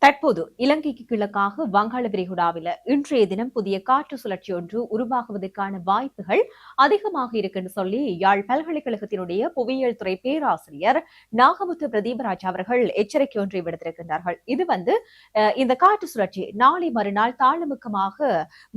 தற்போது இலங்கைக்கு கிழக்காக வங்காள விரிகுடாவில் இன்றைய தினம் புதிய காற்று சுழற்சி ஒன்று உருவாகுவதற்கான வாய்ப்புகள் அதிகமாக இருக்குன்னு சொல்லி யாழ் பல்கலைக்கழகத்தினுடைய புவியியல் துறை பேராசிரியர் நாகமுத்து பிரதீபராஜ் அவர்கள் எச்சரிக்கை ஒன்றை விடுத்திருக்கின்றார்கள். இது இந்த காற்று சுழற்சி நாளை மறுநாள் தாளமுக்கமாக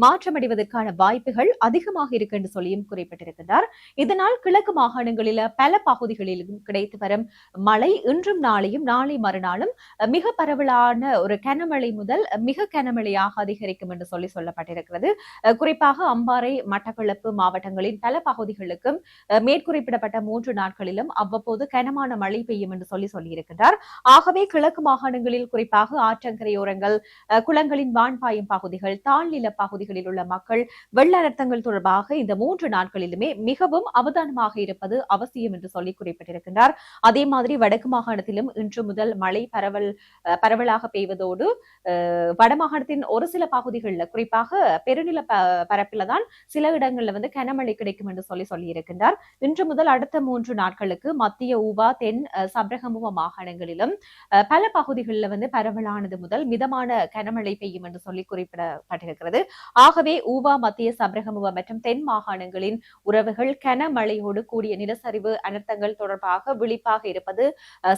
மாற்றமடைவதற்கான வாய்ப்புகள் அதிகமாக இருக்கு என்று சொல்லியும் குறிப்பிட்டிருக்கின்றார். இதனால் கிழக்கு மாகாணங்களில் பல பகுதிகளிலும் கிடைத்து வரும் மழை இன்றும் நாளையும் நாளை மறுநாளும் மிக பரவலான ஒரு கனமழை முதல் மிக கனமழையாக அதிகரிக்கும் என்று சொல்லப்பட்டிருக்கிறது. குறிப்பாக அம்பாறை மட்டக்களப்பு மாவட்டங்களின் பல பகுதிகளுக்கும் மேற்குறிப்பிடப்பட்ட 3 நாட்களிலும் அவ்வப்போது கனமான மழை பெய்யும் என்று சொல்லியிருக்கின்றார். ஆகவே கிழக்கு மாகாணங்களில் குறிப்பாக ஆற்றங்கரையோரங்கள், குளங்களின் வான்பாயும் பகுதிகள், தாழ்நில பகுதிகளில் உள்ள மக்கள் வெள்ள அனர்த்தங்கள் தொடர்பாக இந்த 3 நாட்களிலுமே மிகவும் அவதானமாக இருப்பது அவசியம் என்று சொல்லி குறிப்பிட்டிருக்கின்றார். அதே மாதிரி வடக்கு மாகாணத்திலும் இன்று முதல் மழை பரவலாக பெய்வதோடு வடமாகாணத்தின் ஒரு சில பகுதிகளில் குறிப்பாக பெருநில பரப்பில தான் சில இடங்கள்ல கனமழை கிடைக்கும் என்று சொல்லியிருக்கின்றார். இன்று முதல் அடுத்த 3 நாட்களுக்கு மத்திய ஊவா, தென் சப்ரகமுவ மாகாணங்களிலும் பல பகுதிகளில் பரவலானது முதல் மிதமான கனமழை பெய்யும் என்று சொல்லி குறிப்பிடப்பட்டிருக்கிறது. ஆகவே ஊவா, மத்திய சப்ரகமுவ மற்றும் தென் மாகாணங்களின் உறவுகள் கனமழையோடு கூடிய நிலச்சரிவு அனர்த்தங்கள் தொடர்பாக விழிப்பாக இருப்பது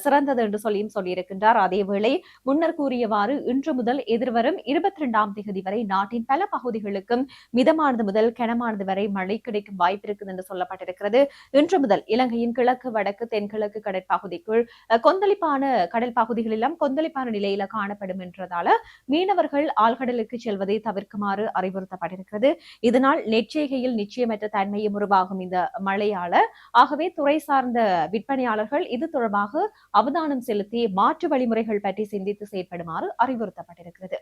சிறந்தது என்று சொல்லியிருக்கின்றார். அதேவேளை முன்னர் கூறியவாறு இன்று முதல் எதிர்வரும் 22ஆம் தேதி வரை நாட்டின் பல பகுதிகளுக்கும் மிதமானது முதல் கனமானது வரை மழை கிடைக்கும் வாய்ப்பு இருக்குது என்று சொல்லப்பட்டிருக்கிறது. இன்று முதல் இலங்கையின் கிழக்கு, வடக்கு, தென்கிழக்கு கடற்பகுதிக்குள் கொந்தளிப்பான கடல் பகுதிகளெல்லாம் கொந்தளிப்பான நிலையில காணப்படும் என்றதால மீனவர்கள் ஆழ்கடலுக்கு செல்வதை தவிர்க்குமாறு அறிவுறுத்தப்பட்டிருக்கிறது. இதனால் நெற்செய்கையில் நிச்சயமற்ற தன்மையும் உருவாகும் இந்த மழையால. ஆகவே துறை சார்ந்த விற்பனையாளர்கள் இது தொடர்பாக அவதானம் செலுத்தி மாற்று வழிமுறைகள் பற்றி சிந்தித்து செயற்படுமாறு அறிவுறுத்தப்பட்டிருக்கிறது.